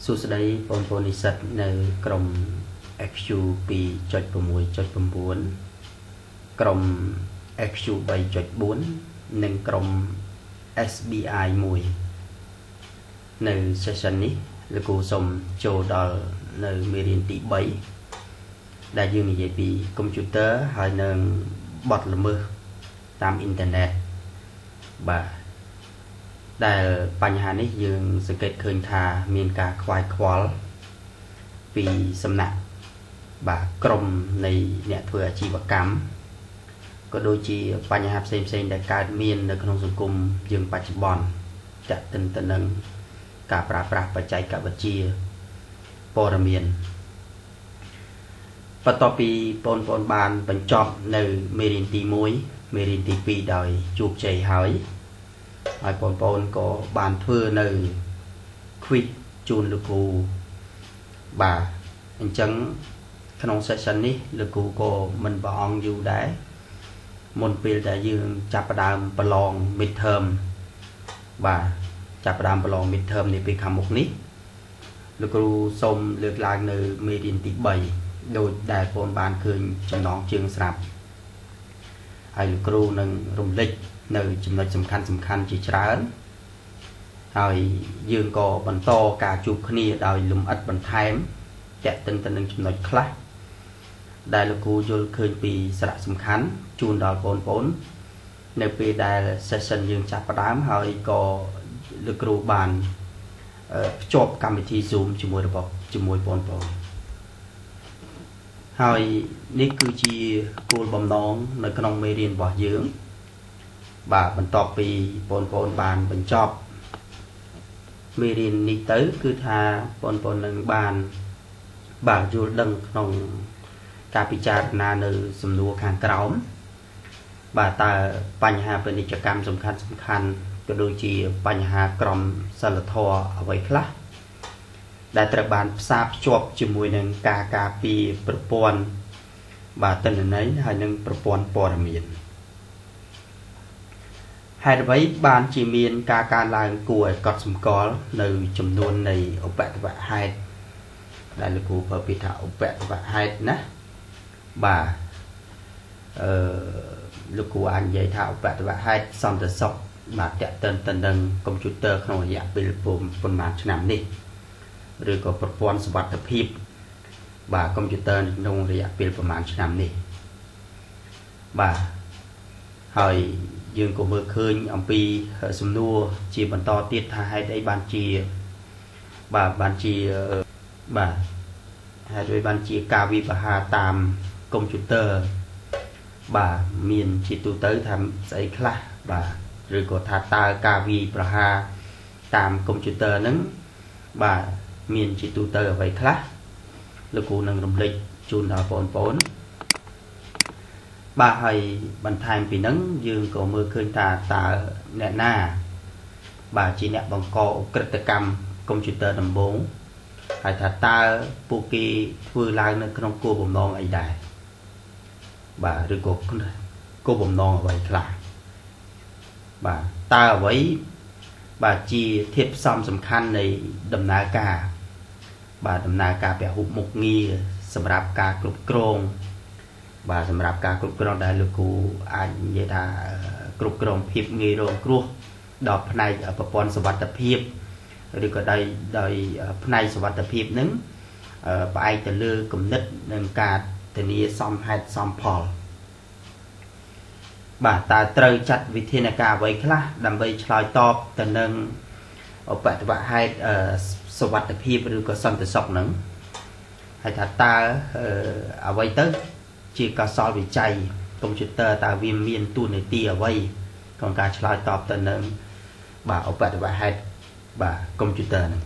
សួស្តីបងប្អូននិស្សិតនៅក្រុម XQ 2.6.9 ក្រុម XQ 3.4 និងក្រុម SBI 1នៅ session នេះលោកគ្រូសូមចូលដល់នៅមេរៀនទី3ដែលយើងនិយាយពីកុំព្យូទ័រហើយនឹងបទល្មើសតាមអ៊ីនធឺណិតបាទដែលបញ្ហានេះយើងសង្កេតឃើញថាមានការខ្វាយខ្វល់ពីសំណាក់បាទក្រុមនៃអ្នកធ្វើអាជីវកម្មក៏ដូចជាបញ្ហាផ្សេងៗដែលកើតមាននៅក្នុងសង្គមយើងបច្ចុប្បន្នចាក់ទិនទៅនឹងការប្រើប្រាស់បច្ចេកវិទ្យាព័ត៌មានបន្ទាប់ពីបងប្អូនបានបញ្ចប់នៅមេរៀនទី1មេរៀនទី2ដោយជោគជ័យហើយបងប្អូនក៏បានធ្វើនៅ quiz ជូនលោកគ្រូបាទអញ្ចឹងក្នុង session នេះលោកគ្រូក៏មិនប្រអងយូរដែរមុនពេលដែលយើងចាប់ផ្ដើមប្រឡង midterm បាទចាប់ផ្ដើមប្រឡង midterm នេះពេលខាងមុខនេះលោកគ្រូសូមលើកឡើងនៅមេរៀនទី3ដោយដែលបងបានឃើញចំណងជើងស្រាប់ហើយលោកគ្រូនឹងរំលេចនៅចំណុចសំខាន់ជាច្រើនហើយយើងក៏បន្តការជួបគ្នាដោយលំអិតបន្ថែមតាក់ទិនទៅនឹងចំណុចខ្លះដែលលោកគ្រូយល់ឃើញពីសារៈសំខាន់ជូនដល់បងប្អូននៅពេលដែល session យើងចាប់ផ្ដើមហើយក៏លោកគ្រូបានភ្ជាប់កម្មវិធី Zoom ជាមួយបងប្អូនហើយនេះគឺជាគោលបំណងនៅក្នុងមេរៀនរបស់យើងបាទបន្ទាប់ពីបងប្អូនបានបញ្ចប់មេរៀននេះទៅគឺថាបងប្អូននឹងបានយល់ដឹងក្នុងការពិចារណានៅសំណួរខាងក្រោមបាទតើបញ្ហាពាណិជ្ជកម្មសំខាន់ក៏ដូចជាបញ្ហាក្រមសីលធម៌អ្វីខ្លះដែលត្រូវបានផ្សារភ្ជាប់ជាមួយនឹងការការពារប្រព័ន្ធបាទទិន្នន័យហើយនិងប្រព័ន្ធព័ត៌មានហេតុអ្វីបានជាមានការកើនឡើងគួរឲ្យកត់សម្គាល់នៅចំនួននៃឧបទ្ទវហេតុដែលលោកគ្រូប្រើពាក្យថាឧបទ្ទវហេតុណាបាទលោកគ្រូអាចនិយាយថាឧបទ្ទវហេតុសន្តិសុខបាទតាក់ទិនទៅនឹងកុំព្យូទ័រក្នុងរយៈពេលប៉ុន្មានឆ្នាំនេះឬក៏ប្រព័ន្ធសុវត្ថិភាពបាទកុំព្យូទ័រក្នុងរយៈពេលប្រហែលឆ្នាំនេះបាទហើយយើងក៏មើលឃើញអំពីសំណួរជាបន្តទៀតថាហេតុអីបានជាហេតុអីបានជាការវិវហាតាមកុំព្យូទ័របាទមានជាទូទៅថាស្អីខ្លះបាទឬក៏ថាតើការវិប្រហារតាមកុំព្យូទ័រហ្នឹងបាទមានជាទូទៅអ្វីខ្លះលោកគ្រូនឹងរំលេចជូនដល់បងប្អូនបាទហើយបន្ថែមពីហ្នឹងយើងក៏មើលឃើញថាតើអ្នកណាបាទជាអ្នកបង្កឧក្រិដ្ឋកម្មកុំព្យូទ័រដំបូងហើយថាតើពួកគេធ្វើឡើងនៅក្នុងគោលបំណងអីដែរបាទឬក៏គោលបំណងអ្វីខ្លះបាទតើអ្វីបាទជាធាតុផ្សំសំខាន់នៃដំណើរការបាទដំណើរការពហុមុខងារសម្រាប់ការគ្រប់គ្រងបាទសម្រាប់ការគ្រប់គ្រងដែលលោកគ្រូអាចនិយាយថាគ្រប់គ្រងភាពងាយរងគ្រោះដល់ផ្នែកប្រព័ន្ធសុវត្ថិភាពឬក៏ដោយផ្នែកសុវត្ថិភាពនឹងផ្អែកទៅលើគំនិតនិងការធានាសមហេតុសមផលបាទតើត្រូវចាត់វិធានការអ្វីខ្លះដើម្បីឆ្លើយតបទៅនឹងឧបទ្ទវហេតុសុវត្ថិភាពឬក៏សន្តិសុខនឹងហើយថាតើអ្វីទៅជាកសលវិច័យកុំព្យូទ័រតើវាមានតួនាទីអ្វីក្នុងការឆ្លើយតបទៅនឹងបាទឧបទ្ទវហេតុបាទកុំព្យូទ័រហ្នឹង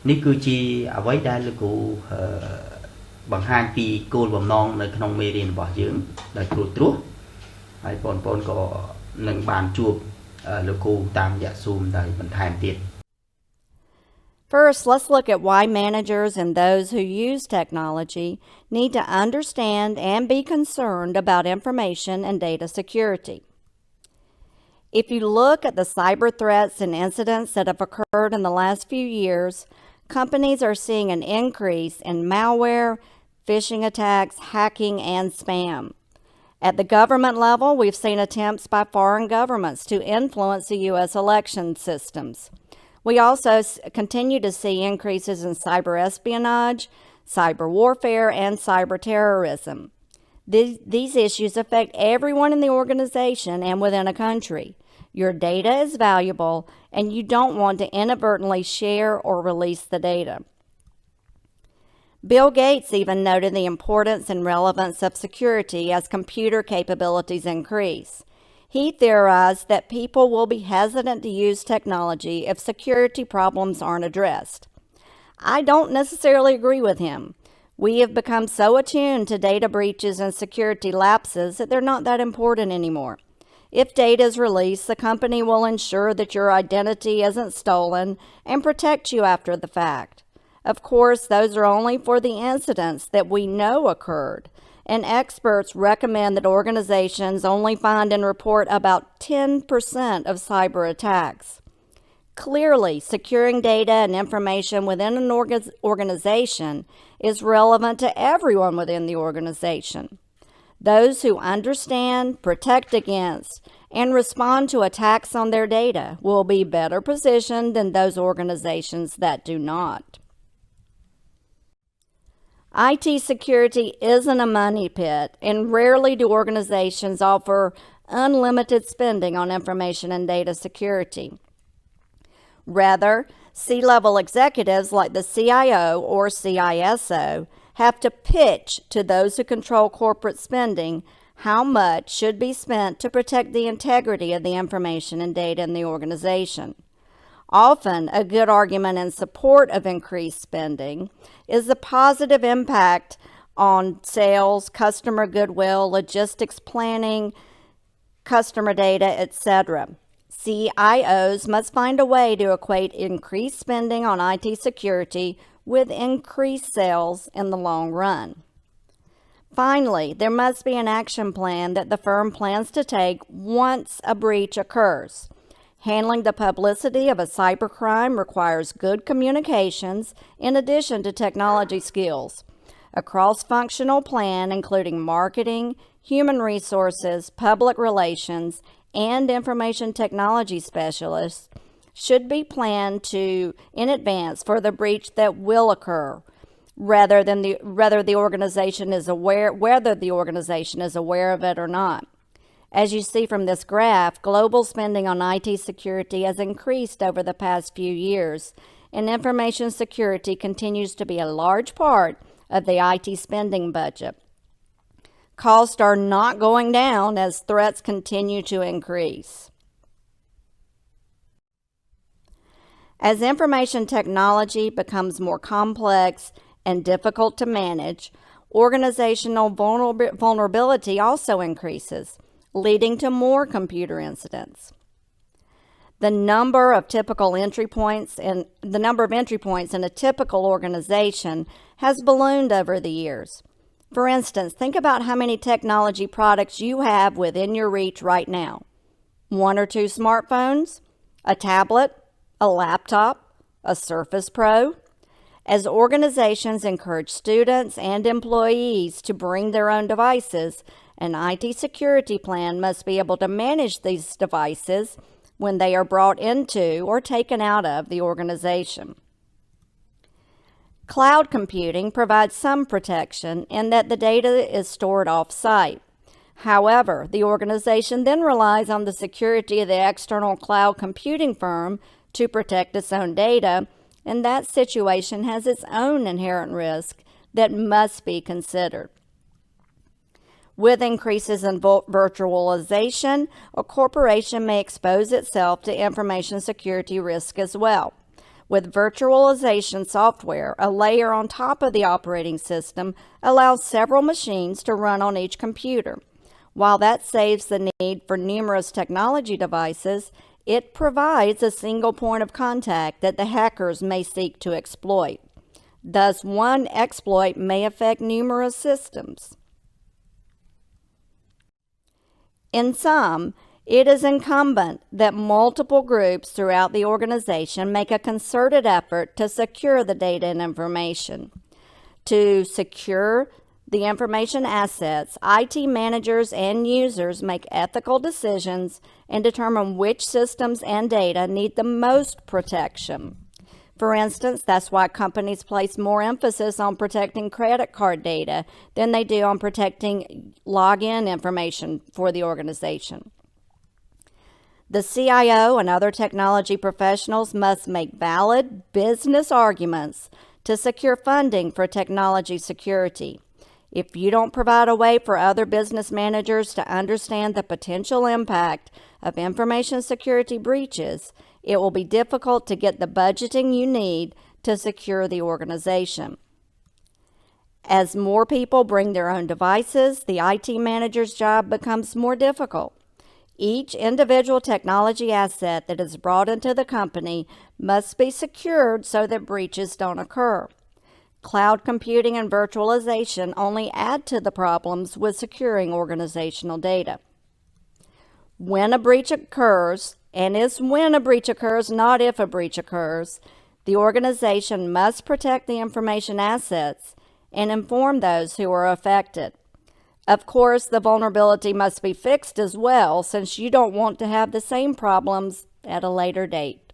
នេះគឺជាអ្វីដែលលោកគ្រូបង្ហាញពីគោលបំណងនៅក្នុងមេរៀនរបស់យើងដោយគ្រូត្រួសហើយបងប្អូនក៏នឹងបានជួបលោកគ្រូតាមរយៈ Zoom ដោយបន្ថែមទៀត First, let's look at why managers and those who use technology need to understand and be concerned about information and data security. If you look at the cyber threats and incidents that have occurred in the last few years, companies are seeing an increase in malware, phishing attacks, hacking, and spam. At the government level, we've seen attempts by foreign governments to influence the U.S. election systems. We also continue to see increases in cyber espionage, cyber warfare, and cyber terrorism. These issues affect everyone in the organization and within a country. Your data is valuable, and you don't want to inadvertently share or release the data. Bill Gates even noted the importance and relevance of security as computer capabilities increase. He theorized that people will be hesitant to use technology if security problems aren't addressed. I don't necessarily agree with him. We have become so attuned to data breaches and security lapses that they're not that important anymore. If data is released, the company will ensure that your identity isn't stolen and protect you after the fact. Of course, those are only for the incidents that we know occurred, and experts recommend that organizations only find and report about 10% of cyber attacks. Clearly, securing data and information within an organization is relevant to everyone within the organization. Those who understand, protect against, and respond to attacks on their data will be better positioned than those organizations that do not. IT security isn't a money pit, and rarely do organizations offer unlimited spending on information and data security. Rather, C-level executives like the CIO or CISO have to pitch to those who control corporate spending how much should be spent to protect the integrity of the information and data in the organization. Often, a good argument in support of increased spending is the positive impact on sales, customer goodwill, logistics planning, customer data, etc. CIOs must find a way to equate increased spending on IT security with increased sales in the long run. Finally, there must be an action plan that the firm plans to take once a breach occurs. Handling the publicity of a cybercrime requires good communications in addition to technology skills. A cross-functional plan including marketing, human resources, public relations, and information technology specialists should be planned in advance for the breach that will occur, whether the organization is aware of it or not. As you see from this graph, global spending on IT security has increased over the past few years, and information security continues to be a large part of the IT spending budget. Costs are not going down as threats continue to increase. As information technology becomes more complex and difficult to manage, organizational vulnerability also increases, leading to more computer incidents. The number of entry points in a typical organization has ballooned over the years. For instance, think about how many technology products you have within your reach right now. 1 or 2 smartphones, a tablet, a laptop, a Surface Pro. As organizations encourage students and employees to bring their own devices, an IT security plan must be able to manage these devices when they are brought into or taken out of the organization. Cloud computing provides some protection in that the data is stored off-site. However, the organization then relies on the security of the external cloud computing firm to protect its own data, and that situation has its own inherent risk that must be considered. With increases in virtualization, a corporation may expose itself to information security risk as well. With virtualization software, a layer on top of the operating system allows several machines to run on each computer. While that saves the need for numerous technology devices, it provides a single point of contact that the hackers may seek to exploit. Thus, one exploit may affect numerous systems. In sum, It is incumbent that multiple groups throughout the organization make a concerted effort to secure the data and information. To secure the information assets, IT managers and users make ethical decisions and determine which systems and data need the most protection. For instance, that's why companies place more emphasis on protecting credit card data than they do on protecting login information for the organization. The CIO and other technology professionals must make valid business arguments to secure funding for technology security. If you don't provide a way for other business managers to understand the potential impact of information security breaches, it will be difficult to get the budgeting you need to secure the organization. As more people bring their own devices, the IT manager's job becomes more difficult. Each individual technology asset that is brought into the company must be secured so that breaches don't occur. Cloud computing and virtualization only add to the problems with securing organizational data. When a breach occurs, and it's when a breach occurs, not if a breach occurs, the organization must protect the information assets and inform those who are affected. Of course, the vulnerability must be fixed as well, since you don't want to have the same problems at a later date.